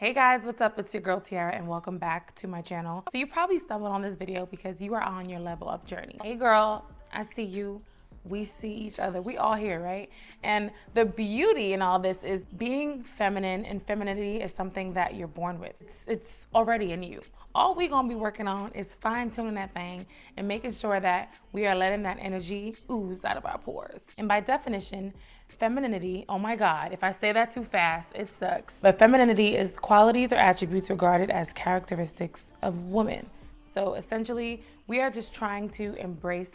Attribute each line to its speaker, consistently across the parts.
Speaker 1: Hey guys, what's up? It's your girl Tiarra and welcome back to my channel. So you probably stumbled on this video because you are on your level up journey. Hey girl, I see you. We see each other. We all here, right? And the beauty in all this is being feminine, and femininity is something that you're born with. It's already in you. All we gonna be working on is fine tuning that thing and making sure that we are letting that energy ooze out of our pores. And by definition, femininity, oh my God, if I say that too fast, it sucks. But femininity is qualities or attributes regarded as characteristics of women. So essentially, we are just trying to embrace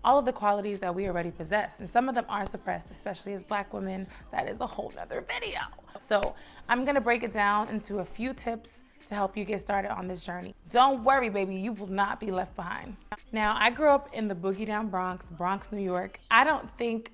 Speaker 1: all of the qualities that we already possess. And some of them are suppressed, especially as Black women. That is a whole nother video. So I'm gonna break it down into a few tips to help you get started on this journey. Don't worry, baby, you will not be left behind. Now, I grew up in the boogie down Bronx, New York. I don't think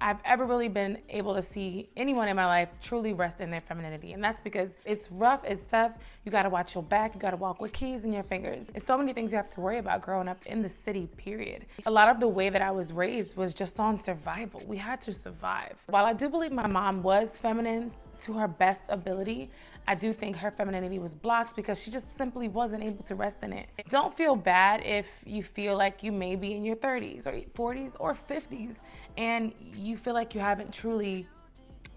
Speaker 1: I've ever really been able to see anyone in my life truly rest in their femininity. And that's because it's rough, it's tough. You gotta watch your back, you gotta walk with keys in your fingers. It's so many things you have to worry about growing up in the city, period. A lot of the way that I was raised was just on survival. We had to survive. While I do believe my mom was feminine to her best ability, I do think her femininity was blocked because she just simply wasn't able to rest in it. Don't feel bad if you feel like you may be in your 30s or 40s or 50s and you feel like you haven't truly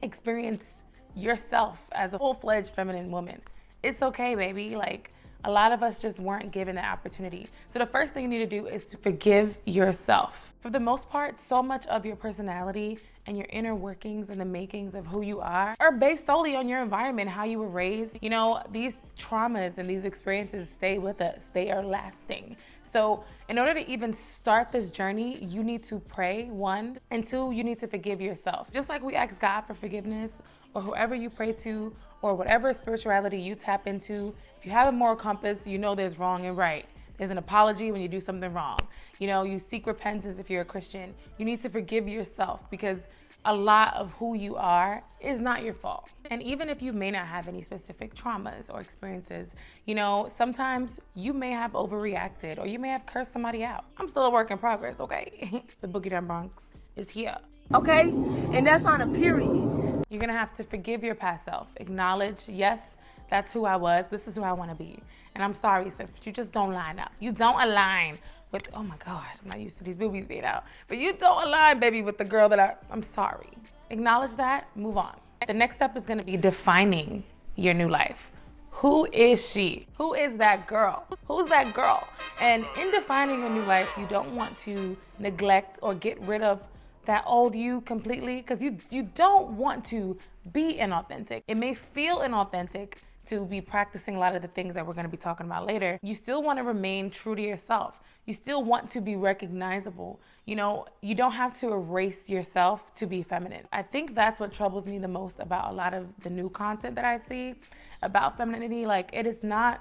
Speaker 1: experienced yourself as a full-fledged feminine woman. It's okay, baby. Like, a lot of us just weren't given that opportunity. So the first thing you need to do is to forgive yourself. For the most part, so much of your personality and your inner workings and the makings of who you are based solely on your environment, how you were raised. You know, these traumas and these experiences stay with us. They are lasting. So in order to even start this journey, you need to pray, one, and two, you need to forgive yourself. Just like we ask God for forgiveness, or whoever you pray to, or whatever spirituality you tap into, if you have a moral compass, you know there's wrong and right. There's an apology when you do something wrong. You know, you seek repentance if you're a Christian. You need to forgive yourself because a lot of who you are is not your fault. And even if you may not have any specific traumas or experiences, you know, sometimes you may have overreacted or you may have cursed somebody out. I'm still a work in progress, okay? The Boogie Down Bronx is here.
Speaker 2: Okay? And that's on a period.
Speaker 1: You're gonna have to forgive your past self. Acknowledge, yes, that's who I was, but this is who I wanna be. And I'm sorry, sis, but you just don't line up. You don't align with, oh my God, I'm not used to these boobies being out. But you don't align, baby, with the girl that I'm sorry. Acknowledge that, move on. The next step is gonna be defining your new life. Who is she? Who is that girl? Who's that girl? And in defining your new life, you don't want to neglect or get rid of that old you completely, because you don't want to be inauthentic. It may feel inauthentic to be practicing a lot of the things that we're gonna be talking about later. You still wanna remain true to yourself. You still want to be recognizable. You know, you don't have to erase yourself to be feminine. I think that's what troubles me the most about a lot of the new content that I see about femininity. Like, it is not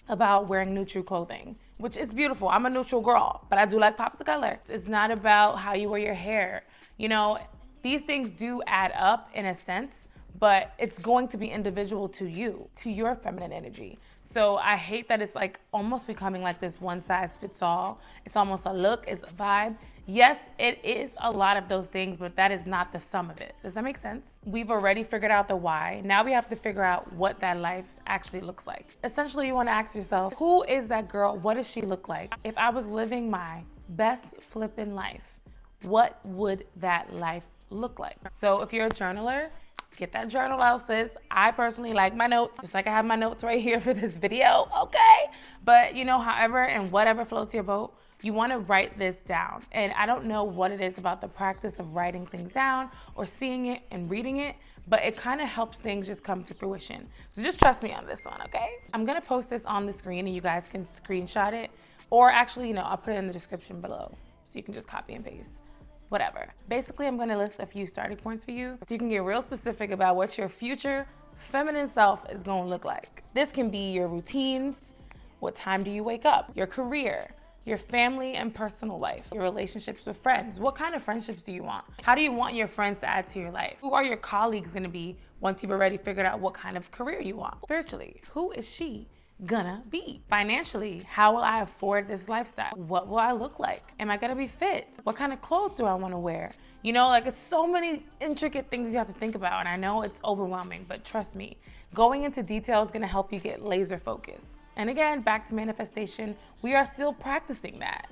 Speaker 1: about wearing neutral clothing, which is beautiful. I'm a neutral girl, but I do like pops of color. It's not about how you wear your hair. You know, these things do add up in a sense, but it's going to be individual to you, to your feminine energy. So I hate that it's like almost becoming like this one size fits all. It's almost a look, it's a vibe. Yes, it is a lot of those things, but that is not the sum of it. Does that make sense? We've already figured out the why. Now we have to figure out what that life actually looks like. Essentially, you want to ask yourself, who is that girl? What does she look like? If I was living my best flipping life, what would that life look like? So if you're a journaler, get that journal out, sis. I personally like my notes, just like I have my notes right here for this video, okay? But you know, however and whatever floats your boat, you want to write this down. And I don't know what it is about the practice of writing things down or seeing it and reading it, but it kind of helps things just come to fruition. So just trust me on this one, okay? I'm gonna post this on the screen and you guys can screenshot it, or actually, you know, I'll put it in the description below so you can just copy and paste. Whatever. Basically, I'm gonna list a few starting points for you so you can get real specific about what your future feminine self is gonna look like. This can be your routines, what time do you wake up, your career, your family and personal life, your relationships with friends. What kind of friendships do you want? How do you want your friends to add to your life? Who are your colleagues gonna be once you've already figured out what kind of career you want? Spiritually, who is she? gonna be? Financially, how will I afford this lifestyle? What will I look like? Am I gonna be fit? What kind of clothes do I wanna wear? You know, like, it's so many intricate things you have to think about, and I know it's overwhelming, but trust me, going into detail is gonna help you get laser focused. And again, back to manifestation, we are still practicing that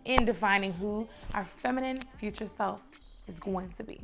Speaker 1: in defining who our feminine future self is going to be.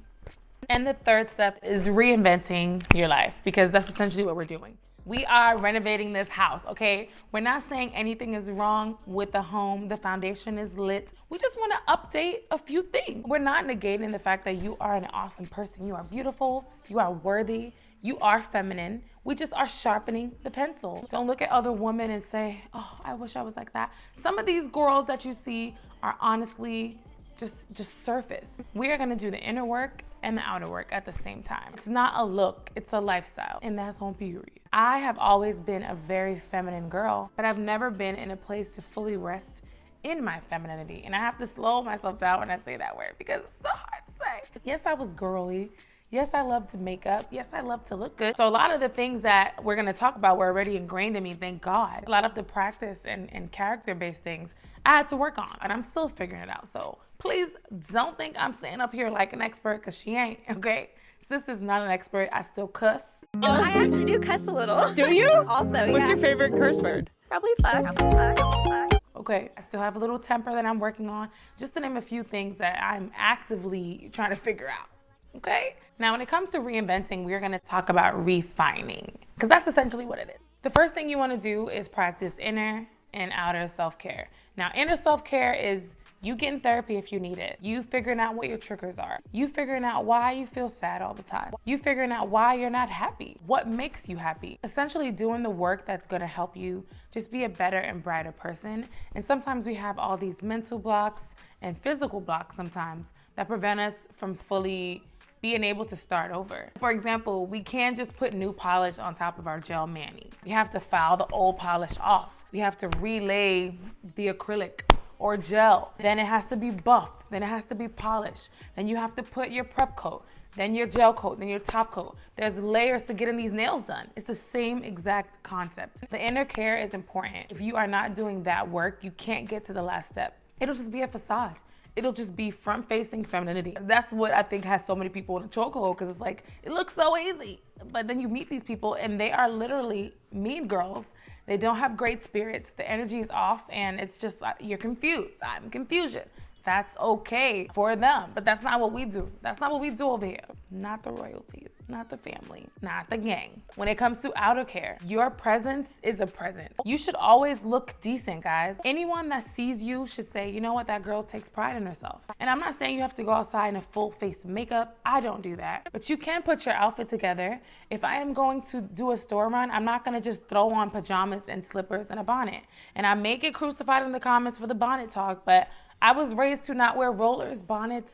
Speaker 1: And the third step is reinventing your life, because that's essentially what we're doing. We are renovating this house, okay? We're not saying anything is wrong with the home. The foundation is lit. We just want to update a few things. We're not negating the fact that you are an awesome person. You are beautiful. You are worthy. You are feminine. We just are sharpening the pencil. Don't look at other women and say, oh, I wish I was like that. Some of these girls that you see are honestly just surface. We are gonna do the inner work and the outer work at the same time. It's not a look, it's a lifestyle, and that's on period. I have always been a very feminine girl, but I've never been in a place to fully rest in my femininity. And I have to slow myself down when I say that word, because it's so hard to say. Yes, I was girly. Yes, I love to make up. Yes, I love to look good. So a lot of the things that we're gonna talk about were already ingrained in me, thank God. A lot of the practice and character-based things I had to work on, and I'm still figuring it out. So please don't think I'm sitting up here like an expert, because she ain't, okay? Sis is not an expert. I still cuss.
Speaker 3: I actually do cuss a little.
Speaker 4: Do you?
Speaker 3: Also, yeah.
Speaker 4: What's your favorite curse word?
Speaker 3: Probably fuck.
Speaker 1: Okay, I still have a little temper that I'm working on, just to name a few things that I'm actively trying to figure out. Okay? Now, when it comes to reinventing, we're gonna talk about refining, because that's essentially what it is. The first thing you wanna do is practice inner and outer self-care. Now, inner self-care is you getting therapy if you need it. You figuring out what your triggers are. You figuring out why you feel sad all the time. You figuring out why you're not happy. What makes you happy. Essentially doing the work that's gonna help you just be a better and brighter person. And sometimes we have all these mental blocks and physical blocks sometimes that prevent us from fully being able to start over. For example, we can't just put new polish on top of our gel mani. We have to file the old polish off. We have to relay the acrylic or gel. Then it has to be buffed. Then it has to be polished. Then you have to put your prep coat, then your gel coat, then your top coat. There's layers to getting these nails done. It's the same exact concept. The inner care is important. If you are not doing that work, you can't get to the last step. It'll just be a facade. It'll just be front-facing femininity. That's what I think has so many people in a chokehold, because it's like, it looks so easy. But then you meet these people and they are literally mean girls. They don't have great spirits. The energy is off, and it's just, you're confused. I'm confusion. That's okay for them, but that's not what we do. That's not what we do over here. Not the royalties, not the family, not the gang. When it comes to outer care, your presence is a present. You should always look decent, guys. Anyone that sees you should say, you know what, that girl takes pride in herself. And I'm not saying you have to go outside in a full face of makeup. I don't do that. But you can put your outfit together. If I am going to do a store run, I'm not gonna just throw on pajamas and slippers and a bonnet. And I may get crucified in the comments for the bonnet talk, but I was raised to not wear rollers, bonnets,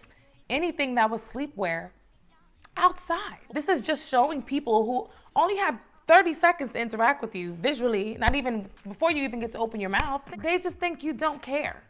Speaker 1: anything that was sleepwear outside. This is just showing people who only have 30 seconds to interact with you visually, not even before you even get to open your mouth. They just think you don't care.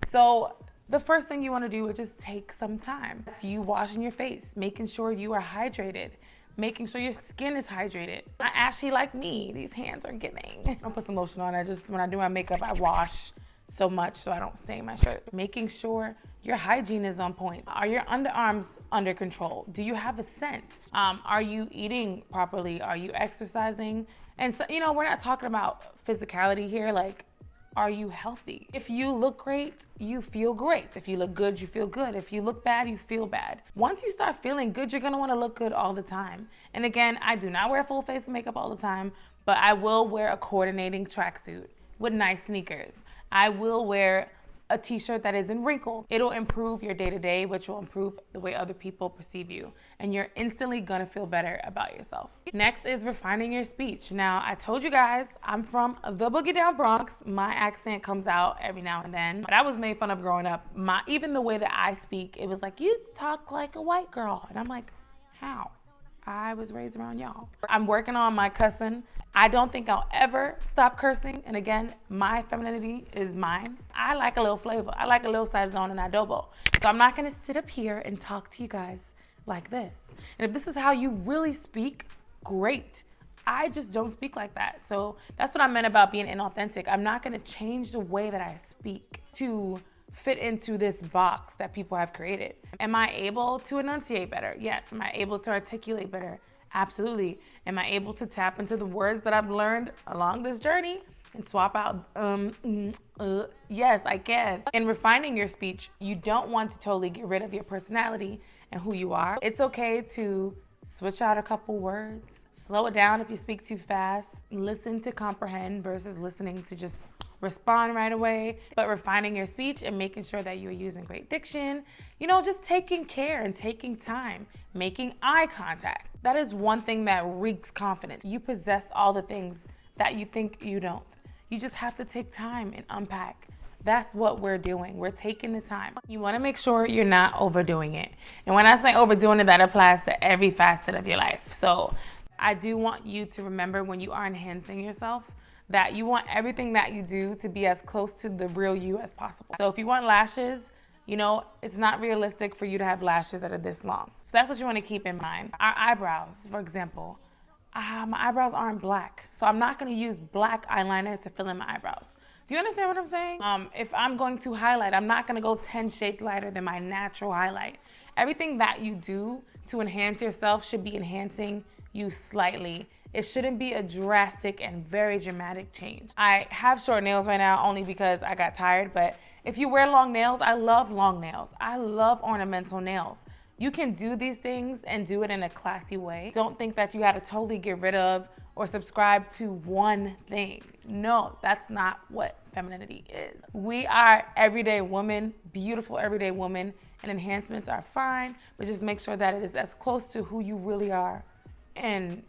Speaker 1: So the first thing you want to do is just take some time. It's you washing your face, making sure you are hydrated, making sure your skin is hydrated. Not ashy like me. These hands are giving. I'll put some lotion on. When I do my makeup, I wash so much so I don't stain my shirt. Making sure your hygiene is on point. Are your underarms under control? Do you have a scent? Are you eating properly? Are you exercising? And so, you know, we're not talking about physicality here. Like, are you healthy? If you look great, you feel great. If you look good, you feel good. If you look bad, you feel bad. Once you start feeling good, you're gonna wanna look good all the time. And again, I do not wear full face makeup all the time, but I will wear a coordinating tracksuit with nice sneakers. I will wear a t-shirt that isn't wrinkled. It'll improve your day-to-day, which will improve the way other people perceive you. And you're instantly gonna feel better about yourself. Next is refining your speech. Now, I told you guys, I'm from the Boogie Down Bronx. My accent comes out every now and then. But I was made fun of growing up. Even the way that I speak, it was like, you talk like a white girl. And I'm like, how? I was raised around y'all. I'm working on my cussing. I don't think I'll ever stop cursing. And again, my femininity is mine. I like a little flavor. I like a little sazon and adobo. So I'm not gonna sit up here and talk to you guys like this. And if this is how you really speak, great. I just don't speak like that. So that's what I meant about being inauthentic. I'm not gonna change the way that I speak to fit into this box that people have created. Am I able to enunciate better? Yes. Am I able to articulate better? Absolutely. Am I able to tap into the words that I've learned along this journey and swap out yes, I can. In refining your speech, you don't want to totally get rid of your personality and who you are. It's okay to switch out a couple words, slow it down if you speak too fast, listen to comprehend versus listening to just respond right away. But refining your speech and making sure that you're using great diction, you know, just taking care and taking time, making eye contact. That is one thing that reeks confidence. You possess all the things that you think you don't. You just have to take time and unpack. That's what we're doing. We're taking the time. You want to make sure you're not overdoing it. And when I say overdoing it, that applies to every facet of your life. So I do want you to remember when you are enhancing yourself that you want everything that you do to be as close to the real you as possible. So if you want lashes, you know, it's not realistic for you to have lashes that are this long. So that's what you want to keep in mind. Our eyebrows, for example, my eyebrows aren't black. So I'm not going to use black eyeliner to fill in my eyebrows. Do you understand what I'm saying? If I'm going to highlight, I'm not going to go 10 shades lighter than my natural highlight. Everything that you do to enhance yourself should be enhancing you slightly. It shouldn't be a drastic and very dramatic change. I have short nails right now only because I got tired, but if you wear long nails, I love long nails. I love ornamental nails. You can do these things and do it in a classy way. Don't think that you got to totally get rid of or subscribe to one thing. No, that's not what femininity is. We are everyday women, beautiful everyday women, and enhancements are fine, but just make sure that it is as close to who you really are and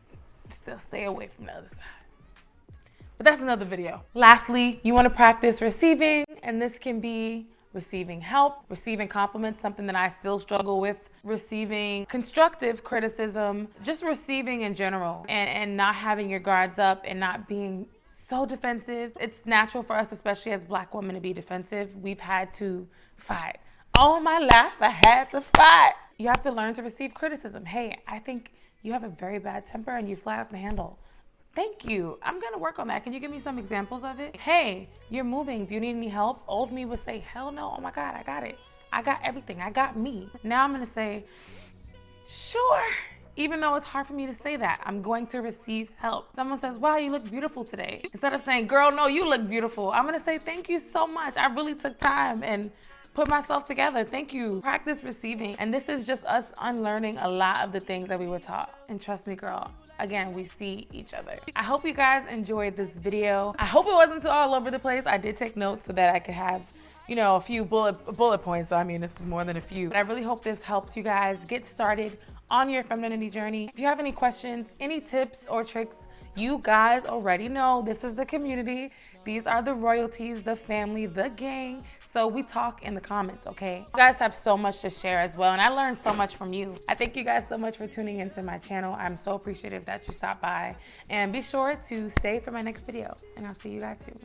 Speaker 1: still stay away from the other side. But that's another video. Lastly, you want to practice receiving, and this can be receiving help, receiving compliments, something that I still struggle with, receiving constructive criticism, just receiving in general, and not having your guards up and not being so defensive. It's natural for us, especially as Black women, to be defensive. We've had to fight. All my life, I had to fight. You have to learn to receive criticism. Hey, I think you have a very bad temper and you fly off the handle. Thank you. I'm gonna work on that. Can you give me some examples of it? Hey, you're moving. Do you need any help? Old me would say, hell no. Oh my God, I got it. I got everything. I got me. Now I'm gonna say, sure. Even though it's hard for me to say that, I'm going to receive help. Someone says, wow, you look beautiful today. Instead of saying, girl, no, you look beautiful, I'm gonna say, thank you so much. I really took time and put myself together. Thank you. Practice receiving. And this is just us unlearning a lot of the things that we were taught. And trust me, girl, again, we see each other. I hope you guys enjoyed this video. I hope it wasn't too all over the place. I did take notes so that I could have, you know, a few bullet points. I mean, this is more than a few. But I really hope this helps you guys get started on your femininity journey. If you have any questions, any tips or tricks, you guys already know this is the community. These are the royalties, the family, the gang. So we talk in the comments, okay? You guys have so much to share as well, and I learned so much from you. I thank you guys so much for tuning into my channel. I'm so appreciative that you stopped by. And be sure to stay for my next video, and I'll see you guys soon.